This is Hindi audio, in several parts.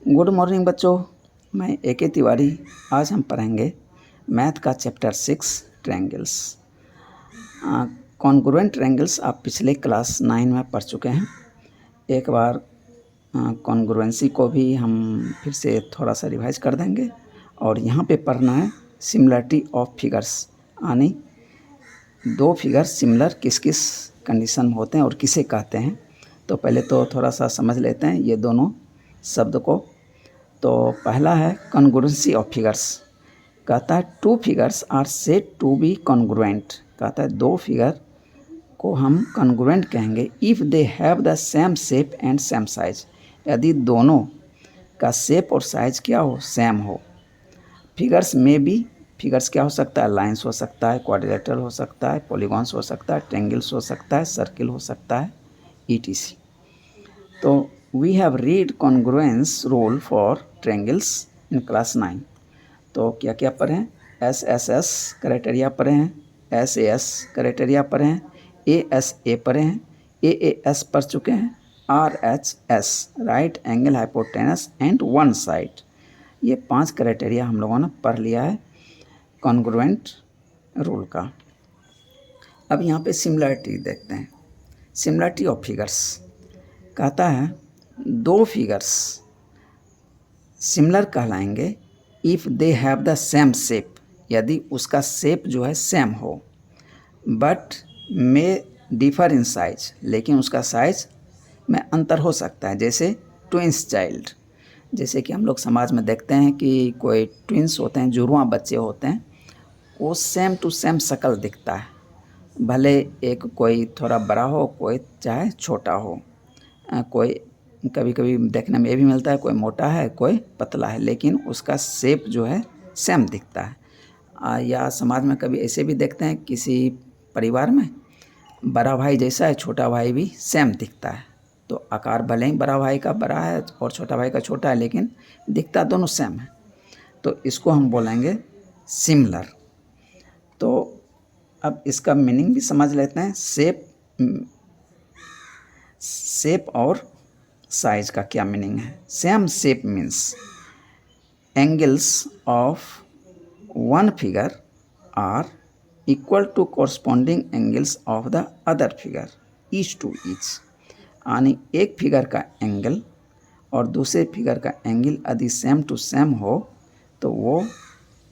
गुड मॉर्निंग बच्चों, मैं ए.के. तिवारी। आज हम पढ़ेंगे मैथ का चैप्टर 6 ट्रायंगल्स। कॉन्ग्रुएंट ट्रायंगल्स आप पिछले क्लास 9 में पढ़ चुके हैं। एक बार कॉन्ग्रुएंसी को भी हम फिर से थोड़ा सा रिवाइज कर देंगे और यहाँ पे पढ़ना है सिमिलरिटी ऑफ फिगर्स, यानी दो फिगर सिमिलर किस किस कंडीशन में होते हैं और किसे कहते हैं। तो पहले तो थोड़ा सा समझ लेते हैं ये दोनों शब्द को। तो पहला है कॉन्ग्रुएंसी ऑफ फिगर्स। कहता है two figures are said to be congruent. कहता है दो फिगर को हम कॉन्ग्रुएंट कहेंगे if they have the same shape and same size, यदि दोनों का शेप और साइज क्या हो, सेम हो। फिगर्स में भी, फिगर्स क्या हो सकता है, लाइंस हो सकता है, क्वाड्रिलेटरल हो सकता है, पॉलीगॉन्स हो सकता है, ट्रायंगल्स हो सकता है, सर्किल हो सकता है, ईटीसी। तो we have read congruence rule for triangles in class 9। तो क्या क्या पढ़े हैं, SSS क्राइटेरिया पढ़े हैं, SAS क्राइटेरिया पढ़े हैं, ASA पढ़े हैं, AAS पढ़ चुके हैं, RHS right angle hypotenuse and one side, ये 5 क्राइटेरिया हम लोगों ने पढ़ लिया है कॉन्ग्रुएंट रूल का। अब यहाँ पे सिमिलरिटी देखते हैं, सिमिलरिटी ऑफ फिगर्स। कहता है दो फिगर्स सिमिलर कहलाएंगे if they have the same shape, यदि उसका शेप जो है सेम हो, but may differ in size, लेकिन उसका साइज में अंतर हो सकता है। जैसे ट्विंस चाइल्ड, जैसे कि हम लोग समाज में देखते हैं कि कोई ट्विंस होते हैं, जुड़वां बच्चे होते हैं, वो सेम टू सेम शक्ल दिखता है, भले एक कोई थोड़ा बड़ा हो, कोई चाहे छोटा हो। कोई कभी कभी देखने में ये भी मिलता है कोई मोटा है कोई पतला है, लेकिन उसका शेप जो है सेम दिखता है। या समाज में कभी ऐसे भी देखते हैं किसी परिवार में बड़ा भाई जैसा है, छोटा भाई भी सेम दिखता है। तो आकार भले ही बड़ा भाई का बड़ा है और छोटा भाई का छोटा है, लेकिन दिखता दोनों सेम है, तो इसको हम बोलेंगे सिमिलर। तो अब इसका मीनिंग भी समझ लेते हैं। शेप और साइज का क्या मीनिंग है। Same shape means angles of one figure are equal to corresponding angles of the other figure each to each, यानी एक फिगर का एंगल और दूसरे फिगर का एंगल यदि सेम टू सेम हो तो वो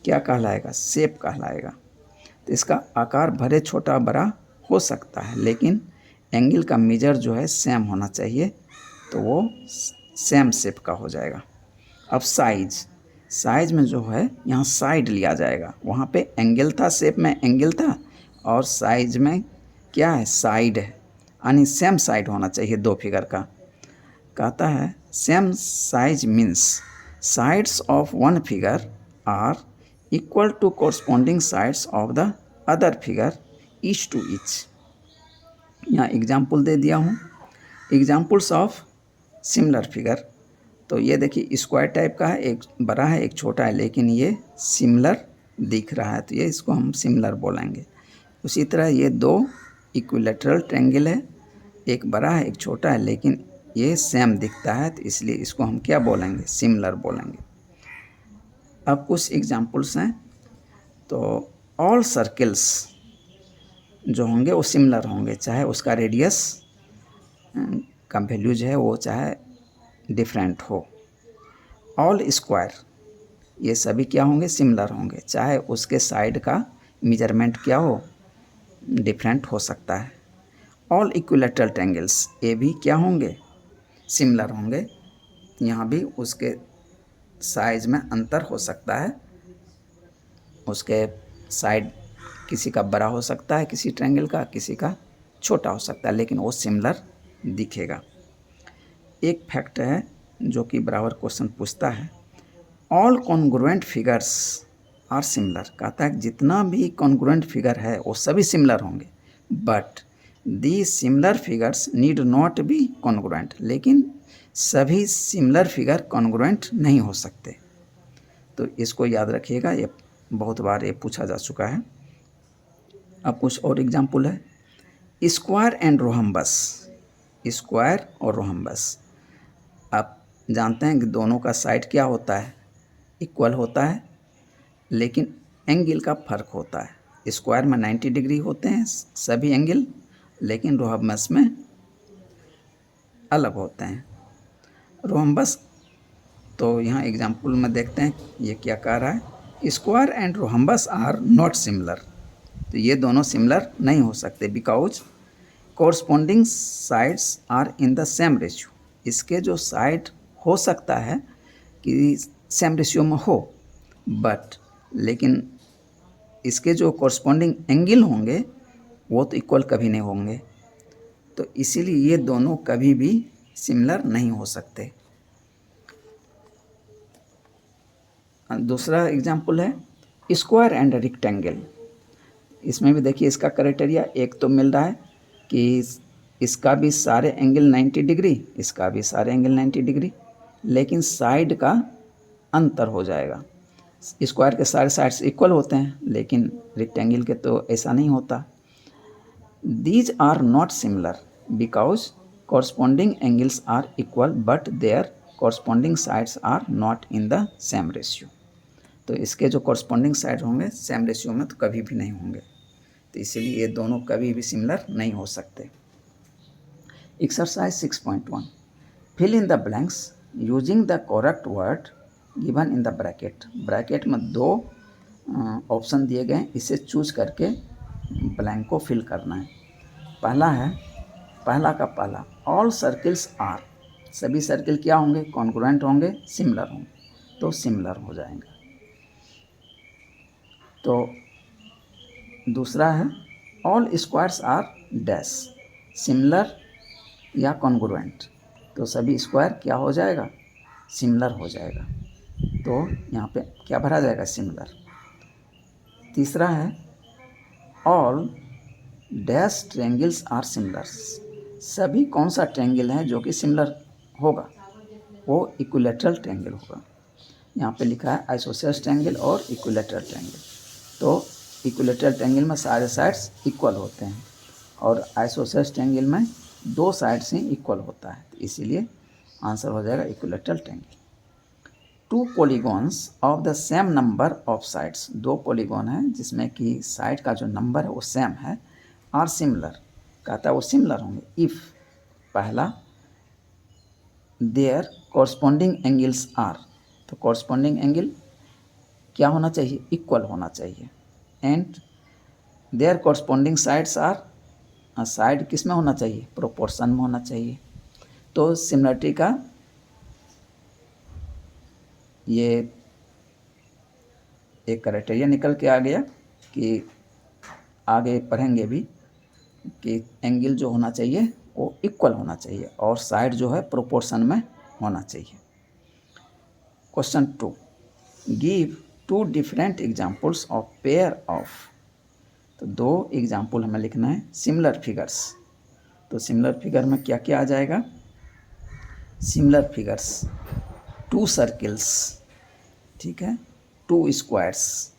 क्या कहलाएगा, शेप कहलाएगा। तो इसका आकार भले छोटा बड़ा हो सकता है, लेकिन एंगल का मेजर जो है सेम होना चाहिए, तो वो सेम शेप का हो जाएगा। अब साइज में जो है यहाँ साइड लिया जाएगा, वहाँ पे एंगल था, शेप में एंगल था, और साइज में क्या है, साइड है, यानी सेम साइड होना चाहिए दो फिगर का। कहता है same size means sides of one figure are equal to corresponding sides of the other figure each to each. यहाँ एग्जाम्पल दे दिया हूँ, एग्जाम्पल्स ऑफ सिमिलर फिगर। तो ये देखिए स्क्वायर टाइप का है, एक बड़ा है एक छोटा है, लेकिन ये सिमिलर दिख रहा है, तो ये इसको हम सिमिलर बोलेंगे। उसी तरह ये दो इक्विलेटरल ट्रायंगल है, एक बड़ा है एक छोटा है, लेकिन ये सेम दिखता है, तो इसलिए इसको हम क्या बोलेंगे, सिमिलर बोलेंगे। अब कुछ एग्जाम्पल्स हैं। तो ऑल सर्किल्स जो होंगे वो सिमिलर होंगे, चाहे उसका रेडियस का वैल्यू जो है वो चाहे डिफरेंट हो। ऑल स्क्वायर, ये सभी क्या होंगे, सिमिलर होंगे, चाहे उसके साइड का मेजरमेंट क्या हो, डिफरेंट हो सकता है। ऑल इक्विलेटरल ट्रायंगल्स, ये भी क्या होंगे, सिमिलर होंगे, यहाँ भी उसके साइज में अंतर हो सकता है, उसके साइड किसी का बड़ा हो सकता है, किसी ट्रायंगल का किसी का छोटा हो सकता है, लेकिन वो सिमिलर दिखेगा। एक फैक्ट है जो कि बराबर क्वेश्चन पूछता है, all congruent figures are similar. कहता है जितना भी कॉन्ग्रुएंट फिगर है वो सभी सिमिलर होंगे, but the similar figures need not be congruent, लेकिन सभी सिमिलर फिगर कॉन्ग्रुएंट नहीं हो सकते। तो इसको याद रखिएगा, ये बहुत बार ये पूछा जा चुका है। अब कुछ और एग्जाम्पल है, स्क्वायर एंड रोहम्बस, स्क्वायर और रोहम्बस। अब जानते हैं कि दोनों का साइड क्या होता है, इक्वल होता है, लेकिन एंगल का फ़र्क होता है। स्क्वायर में 90 डिग्री होते हैं सभी एंगल, लेकिन रोहम्बस में अलग होते हैं। रोहम्बस, तो यहाँ एग्जाम्पल में देखते हैं ये क्या कह रहा है, square and rhombus are not similar. तो ये दोनों सिमिलर नहीं हो सकते because corresponding sides are in the same ratio. इसके जो साइड हो सकता है कि सेम रेशियो में हो, बट लेकिन इसके जो कोरस्पॉन्डिंग एंगल होंगे वो तो इक्वल कभी नहीं होंगे। तो इसीलिए ये दोनों कभी भी सिमिलर नहीं हो सकते। दूसरा एग्जाम्पल है स्क्वायर एंड रेक्टेंगल। इसमें भी देखिए इसका क्राइटेरिया एक तो मिल रहा है कि इसका भी सारे एंगल 90 डिग्री, इसका भी सारे एंगल 90 डिग्री, लेकिन साइड का अंतर हो जाएगा। स्क्वायर के सारे साइड्स इक्वल होते हैं, लेकिन रेक्टेंगल के तो ऐसा नहीं होता। These are not similar because corresponding angles are equal but their corresponding sides are not in the same ratio। तो इसके जो corresponding साइड होंगे सेम रेशियो में तो कभी भी नहीं होंगे, तो इसीलिए ये दोनों कभी भी सिमिलर नहीं हो सकते। Exercise 6.1 fill in the blanks using the correct word given in the bracket. Bracket में दो ऑप्शन दिए गए, इसे चूज करके ब्लैंक को फिल करना है। पहला का पहला, ऑल सर्किल्स आर, सभी सर्किल क्या होंगे, कॉन्ग्रुएंट होंगे, सिमिलर होंगे, तो सिमिलर हो जाएंगे। तो दूसरा है all squares are dash, similar या कॉन्ग्रुएंट, तो सभी स्क्वायर क्या हो जाएगा, सिमिलर हो जाएगा। तो यहाँ पे क्या भरा जाएगा, सिमिलर। तीसरा है all dash triangles are similar, सभी कौन सा ट्रायंगल है जो कि सिमिलर होगा, वो इक्विलैटरल ट्रायंगल होगा। यहाँ पे लिखा है आइसोसेलेस ट्रायंगल और इक्विलैटरल ट्रायंगल। तो इक्विलैटरल ट्रायंगल में सारे साइड्स इक्वल होते हैं और आइसोसेलेस ट्रायंगल में दो साइड्स ही इक्वल होता है, तो इसीलिए आंसर हो जाएगा equilateral triangle. Two polygons of the same number of sides, दो पॉलीगॉन है जिसमें कि साइड का जो नंबर है वो सेम है, आर सिमिलर, कहता है वो सिमिलर होंगे इफ़, पहला देयर कॉरस्पॉन्डिंग एंगल्स आर, तो कॉरस्पॉन्डिंग एंगल क्या होना चाहिए, इक्वल होना चाहिए। And their corresponding sides are, side किस में होना चाहिए, प्रोपोर्शन में होना चाहिए। तो सिमिलरिटी का ये एक क्राइटेरिया निकल के आ गया कि आगे पढ़ेंगे भी कि एंगल जो होना चाहिए वो इक्वल होना चाहिए और साइड जो है प्रोपोर्शन में होना चाहिए। Question 2, give two different examples of pair of, तो दो एग्जाम्पल हमें लिखना है सिमिलर फिगर्स। तो सिमिलर फिगर में क्या क्या आ जाएगा, सिमिलर फिगर्स, टू सर्किल्स, ठीक है, two squares,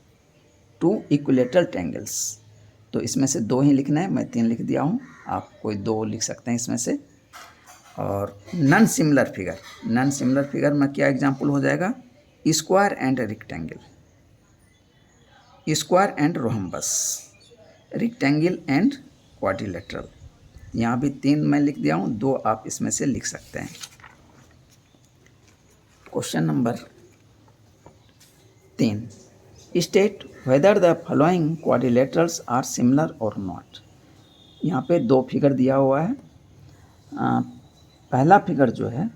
two equilateral triangles. तो इसमें से दो ही लिखना है, मैं 3 लिख दिया हूँ, आप कोई 2 लिख सकते हैं इसमें से। और non similar figure, non similar figure में क्या एग्जाम्पल हो जाएगा, square and rectangle, square and rhombus, rectangle and quadrilateral. यहाँ भी 3 मैं लिख दिया हूँ, 2 आप इसमें से लिख सकते हैं। Question number 3, state whether the following quadrilaterals are similar और नॉट। यहाँ पे 2 फिगर दिया हुआ है। पहला फिगर जो है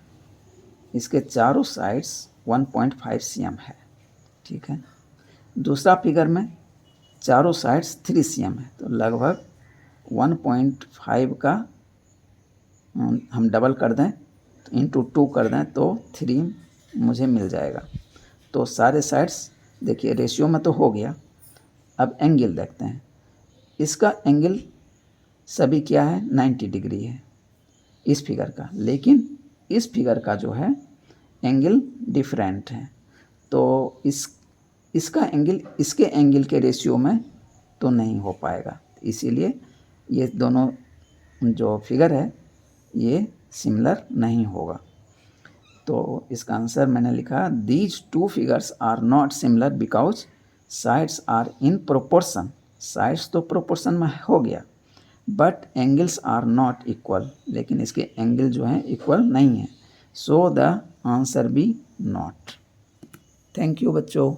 इसके चारों साइड्स 1.5 cm है, ठीक है। दूसरा फिगर में चारों साइड्स 3 cm है, तो लगभग 1.5 का हम डबल कर दें तो इंटू 2 कर दें तो 3 मुझे मिल जाएगा। तो सारे साइड्स देखिए रेशियो में तो हो गया। अब एंगल देखते हैं, इसका एंगल सभी क्या है, 90 डिग्री है इस फिगर का, लेकिन इस फिगर का जो है एंगल डिफरेंट है। तो इसका एंगल इसके एंगल के रेशियो में तो नहीं हो पाएगा, इसीलिए ये दोनों जो फिगर है ये सिमिलर नहीं होगा। तो इसका आंसर मैंने लिखा these two figures are not similar because sides are in proportion. Sides तो प्रोपोर्शन में हो गया, but angles are not equal, लेकिन इसके एंगल जो हैं इक्वल नहीं है। So the answer be not. Thank you बच्चों।